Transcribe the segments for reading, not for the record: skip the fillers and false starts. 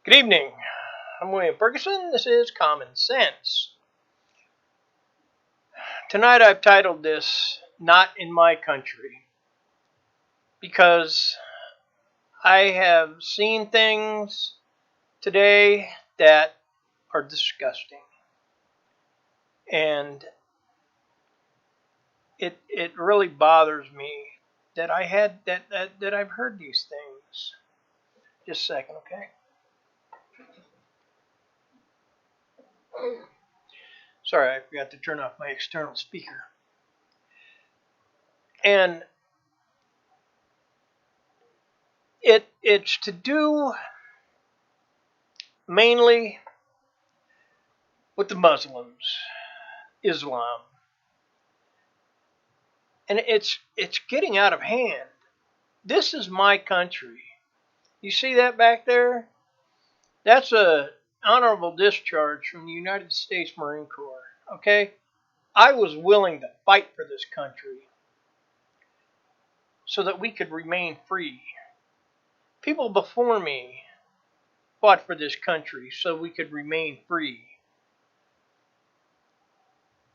Good evening. I'm William Ferguson. This is Common Sense. Tonight I've titled this Not in My Country because I have seen things today that are disgusting. And it really bothers me that I've heard these things. Just a second, okay? Sorry, I forgot to turn off my external speaker. And it's to do mainly with the Muslims, Islam. And it's getting out of hand. This is my country. You see that back there? That's a honorable discharge from the United States Marine Corps. Okay? I was willing to fight for this country so that we could remain free. People before me fought for this country so we could remain free.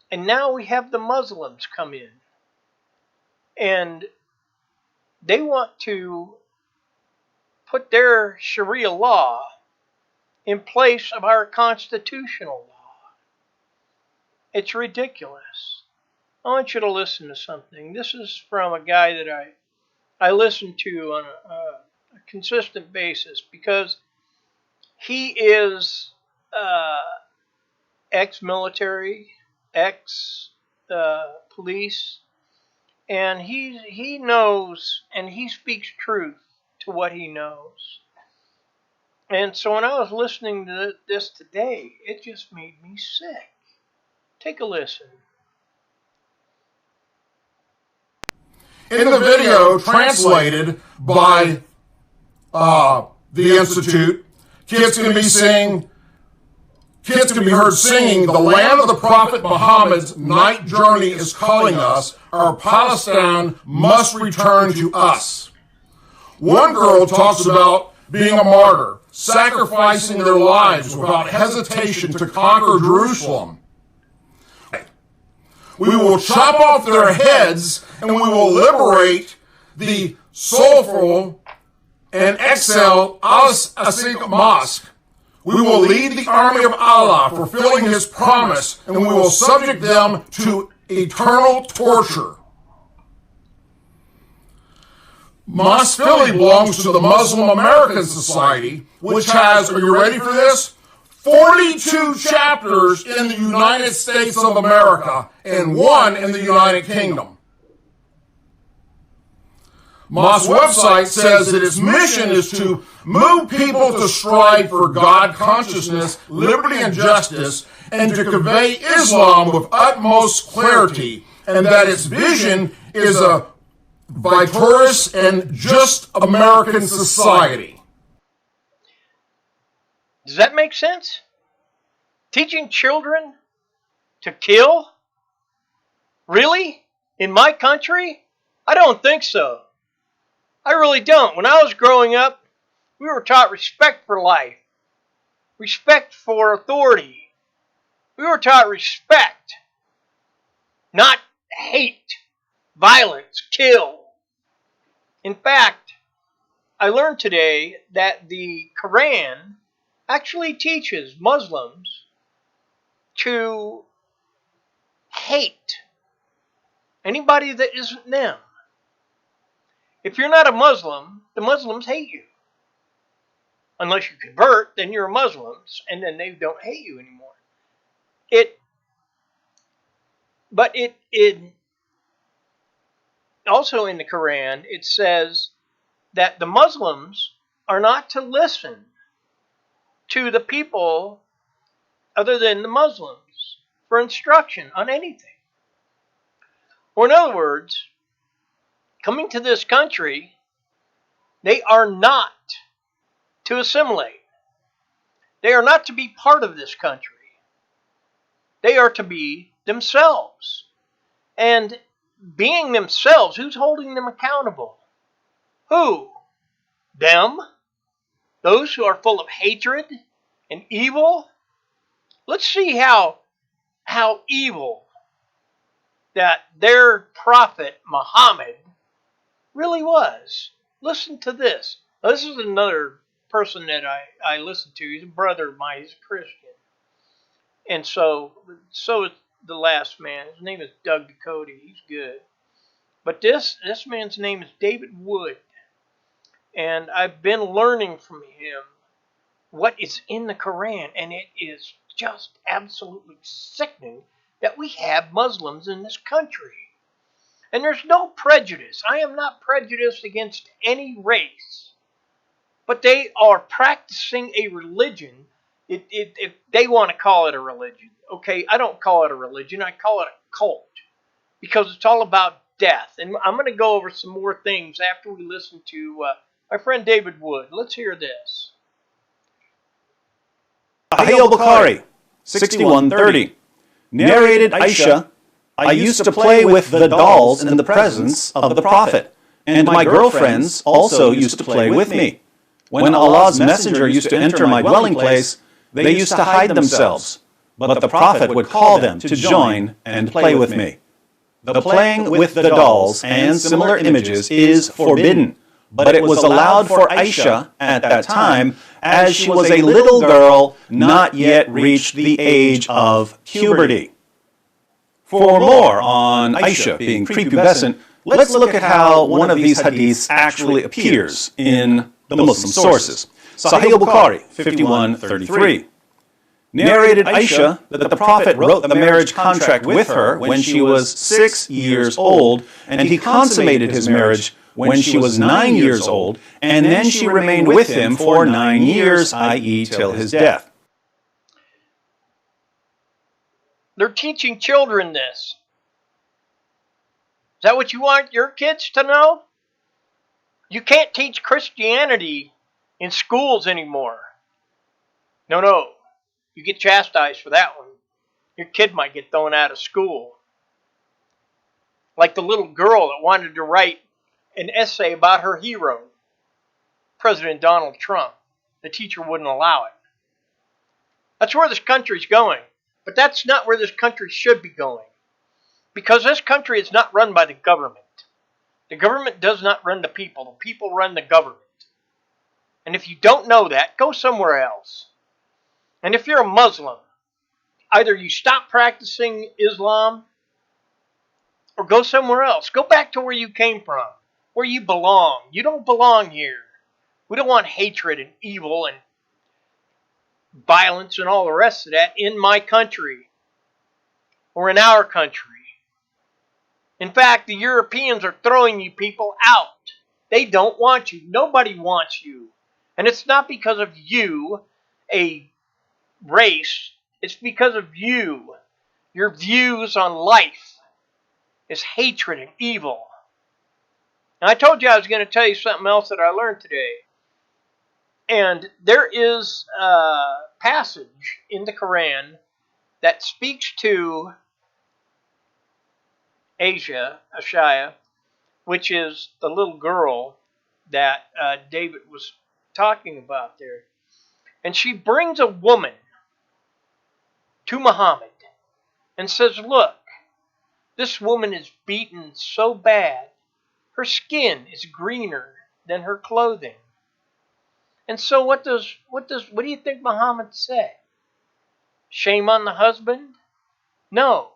And now we have the Muslims come in. And they want to put their Sharia law in place of our constitutional law. It's ridiculous. I want you to listen to something. This is from a guy that I listen to on a consistent basis because he is ex-military, ex-police, and he knows and he speaks truth to what he knows. And so when I was listening to this today, it just made me sick. Take a listen. In the video translated by the Institute, kids can be heard singing, "The land of the Prophet Muhammad's night journey is calling us. Our Palestine must return to us." One girl talks about being a martyr, sacrificing their lives without hesitation to conquer Jerusalem. We will chop off their heads and we will liberate the soulful and exile Al-Aqsa Mosque. We will lead the army of Allah, fulfilling his promise, and we will subject them to eternal torture. Mosque Philly belongs to the Muslim American Society, which has, are you ready for this? 42 chapters in the United States of America and 1 in the United Kingdom. Mosque's website says that its mission is to move people to strive for God consciousness, liberty, and justice, and to convey Islam with utmost clarity, and that its vision is a victorious and just American society. Does that make sense? Teaching children to kill? Really? In my country? I don't think so. I really don't. When I was growing up, we were taught respect for life, respect for authority. We were taught respect, not hate, violence, kill. In fact, I learned today that the Quran actually teaches Muslims to hate anybody that isn't them. If you're not a Muslim, the Muslims hate you. Unless you convert, then you're a Muslim, and then they don't hate you anymore. But also in the Quran, it says that the Muslims are not to listen to the people other than the Muslims for instruction on anything. Or in other words, coming to this country, they are not to assimilate. They are not to be part of this country. They are to be themselves. And being themselves, who's holding them accountable? Who? Them? those who are full of hatred and evil. Let's see how evil that their prophet Muhammad really was. Listen to this. Now, this is another person that I listen to. He's a brother of mine. He's a Christian. And so is the last man. His name is Doug Ducote. He's good. But this man's name is David Wood. And I've been learning from him what is in the Quran. And it is just absolutely sickening that we have Muslims in this country. And there's no prejudice. I am not prejudiced against any race. But they are practicing a religion. If they want to call it a religion. Okay, I don't call it a religion. I call it a cult. Because it's all about death. And I'm going to go over some more things after we listen to my friend David Wood. Let's hear this. Sahih al-Bukhari, 6130. Narrated Aisha, I used to play with the dolls in the presence of the Prophet, and my girlfriends also used to play with me. When Allah's messenger used to enter my dwelling place, they used to hide themselves, but the Prophet would call them to join and play with me. The playing with the dolls and similar images is forbidden, but it was allowed for Aisha at that time, as she was a little girl not yet reached the age of puberty. For more on Aisha being prepubescent, let's look at how one of these hadiths actually appears in the Muslim sources. Sahih al-Bukhari, 5133. Narrated Aisha that the Prophet wrote the marriage contract with her when she was 6 years old, and he consummated his marriage when she was 9 years old, and then she remained with him for 9 years, i.e. till his death. They're teaching children this. Is that what you want your kids to know? You can't teach Christianity in schools anymore. No. You get chastised for that one. Your kid might get thrown out of school. Like the little girl that wanted to write an essay about her hero, President Donald Trump. The teacher wouldn't allow it. That's where this country's going. But that's not where this country should be going. Because this country is not run by the government. The government does not run the people. The people run the government. And if you don't know that, go somewhere else. And if you're a Muslim, either you stop practicing Islam or go somewhere else. Go back to where you came from, where you belong. You don't belong here. We don't want hatred and evil and violence and all the rest of that in my country or in our country. In fact, the Europeans are throwing you people out. They don't want you. Nobody wants you. And it's not because of you, a race. It's because of you. Your views on life is hatred and evil. And I told you I was going to tell you something else that I learned today. And there is a passage in the Quran that speaks to Aisha, which is the little girl that David was talking about there. And she brings a woman to Muhammad and says, look, this woman is beaten so bad, her skin is greener than her clothing. And so what do you think Muhammad said? Shame on the husband? No.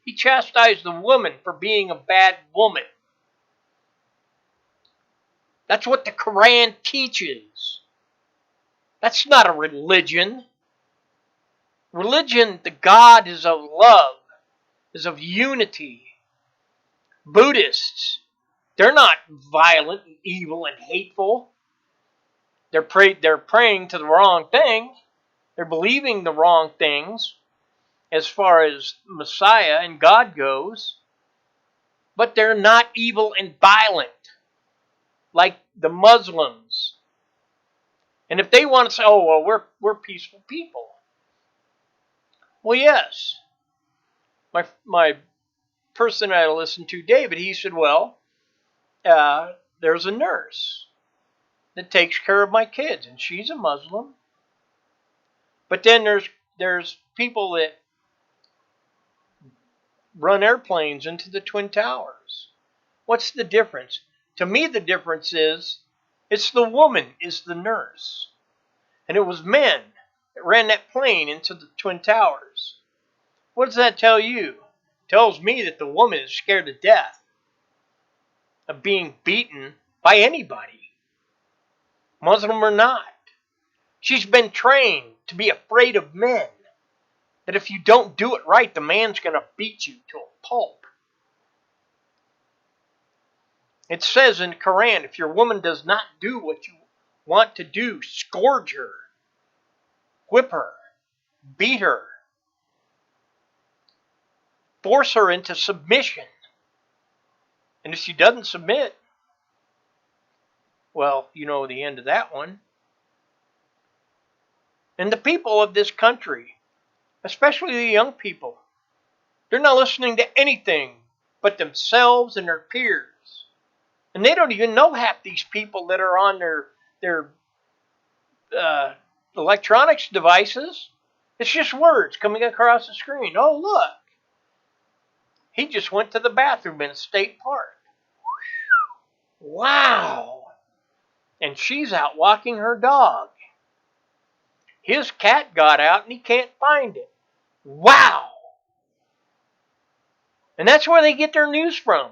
He chastised the woman for being a bad woman. That's what the Quran teaches. That's not a religion. Religion, the God is of love, is of unity. Buddhists, they're not violent and evil and hateful. They're praying to the wrong thing. They're believing the wrong things as far as Messiah and God goes. But they're not evil and violent like the Muslims. And if they want to say, oh, well, we're peaceful people. Well, yes. My person I listened to, David, he said, well, there's a nurse that takes care of my kids, and she's a Muslim. But then there's people that run airplanes into the Twin Towers. What's the difference? To me, the difference is it's the woman is the nurse. And it was men that ran that plane into the Twin Towers. What does that tell you? It tells me that the woman is scared to death of being beaten by anybody, Muslim or not. She's been trained to be afraid of men. That if you don't do it right, the man's going to beat you to a pulp. It says in the Quran, if your woman does not do what you want to do, scourge her, whip her, beat her, force her into submission. And if she doesn't submit, well, you know the end of that one. And the people of this country, especially the young people, they're not listening to anything but themselves and their peers. And they don't even know half these people that are on their electronics devices. It's just words coming across the screen. Oh, look. He just went to the bathroom in a state park. Wow. And she's out walking her dog. His cat got out and he can't find it. Wow. And that's where they get their news from.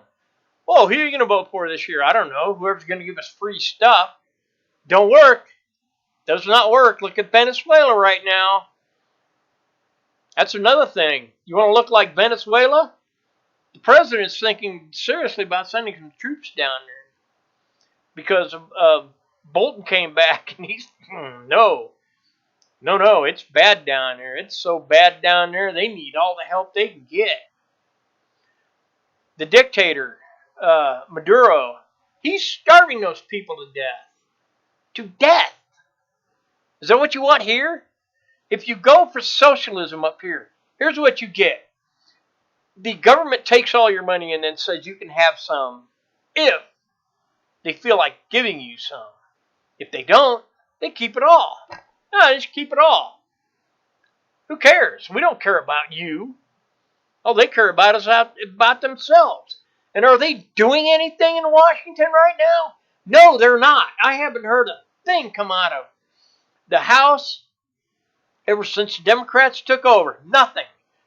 Oh, who are you going to vote for this year? I don't know. Whoever's going to give us free stuff. Don't work. Does not work. Look at Venezuela right now. That's another thing. You want to look like Venezuela? The president's thinking seriously about sending some troops down there. Because Bolton came back and he's, no, it's bad down there. It's so bad down there, they need all the help they can get. The dictator, Maduro, he's starving those people to death. To death. Is that what you want here? If you go for socialism up here, here's what you get. The government takes all your money and then says you can have some if they feel like giving you some. If they don't, they keep it all. No, just keep it all. Who cares? We don't care about you. Oh, they care about us about themselves. And are they doing anything in Washington right now? No, they're not. I haven't heard a thing come out of the House ever since the Democrats took over. Nothing.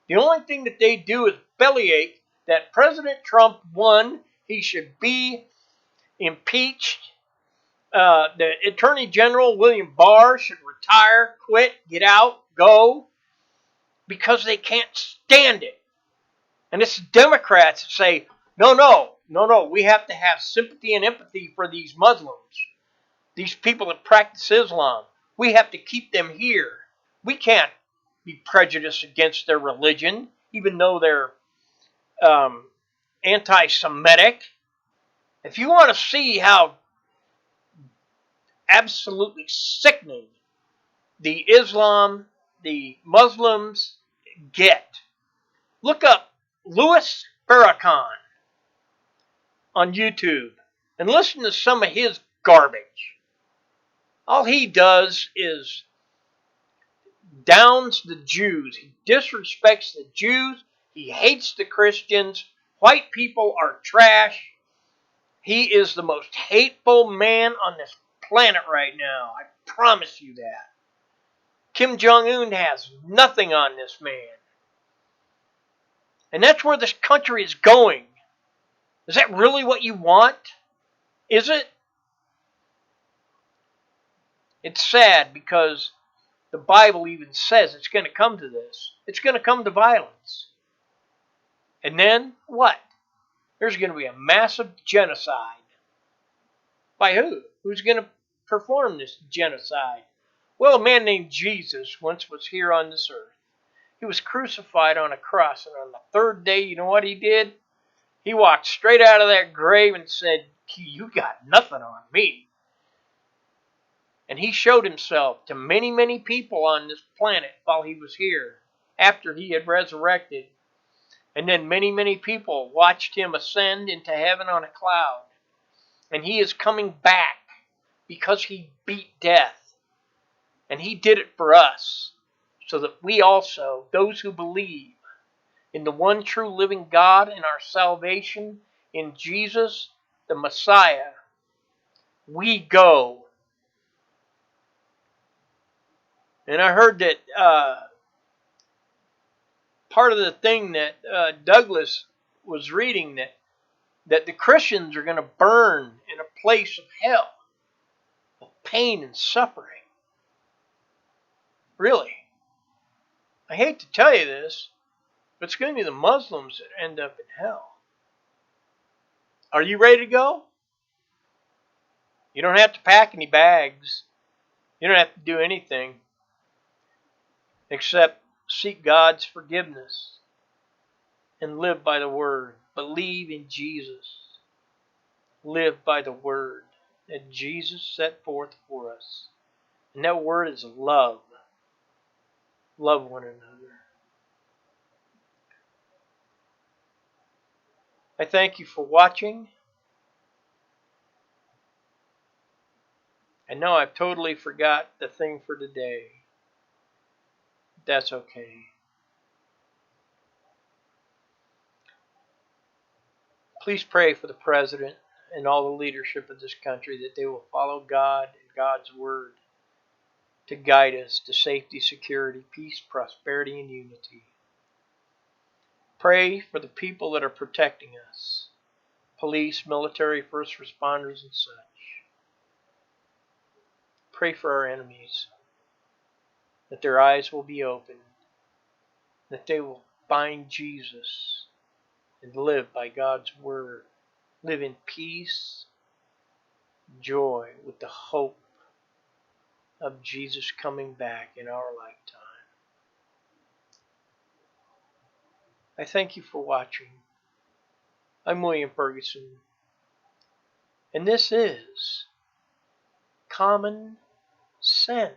The only thing that they do is bellyache that President Trump won. He should be impeached. The Attorney General, William Barr, should retire, quit, get out, go, because they can't stand it. And it's Democrats that say, no, we have to have sympathy and empathy for these Muslims, these people that practice Islam. We have to keep them here. We can't be prejudiced against their religion, even though they're anti-Semitic. If you want to see how absolutely sickening the Muslims get, look up Louis Farrakhan on YouTube and listen to some of his garbage. All he does is downs the Jews. He disrespects the Jews. He hates the Christians. White people are trash. He is the most hateful man on this planet right now. I promise you that. Kim Jong-un has nothing on this man. And that's where this country is going. Is that really what you want? Is it? It's sad because the Bible even says it's going to come to this. It's going to come to violence. And then what? There's going to be a massive genocide. By who? Who's going to perform this genocide? Well, a man named Jesus once was here on this earth. He was crucified on a cross, and on the third day, you know what he did? He walked straight out of that grave and said, "You got nothing on me." And he showed himself to many, many people on this planet while he was here, after he had resurrected. And then many, many people watched him ascend into heaven on a cloud. And he is coming back because he beat death. And he did it for us, so that we also, those who believe in the one true living God and our salvation in Jesus, the Messiah, we go. And I heard that part of the thing that Douglas was reading, that the Christians are going to burn in a place of hell, of pain and suffering. Really. I hate to tell you this, but it's going to be the Muslims that end up in hell. Are you ready to go? You don't have to pack any bags. You don't have to do anything except seek God's forgiveness and live by the Word. Believe in Jesus. Live by the Word that Jesus set forth for us. And that Word is love. Love one another. I thank you for watching. I know I've totally forgot the thing for today. That's okay. Please pray for the President and all the leadership of this country that they will follow God and God's Word to guide us to safety, security, peace, prosperity, and unity. Pray for the people that are protecting us. Police, military, first responders, and such. Pray for our enemies, that their eyes will be opened, that they will find Jesus and live by God's Word. Live in peace, joy, with the hope of Jesus coming back in our lifetime. I thank you for watching. I'm William Ferguson, and this is Common Sense.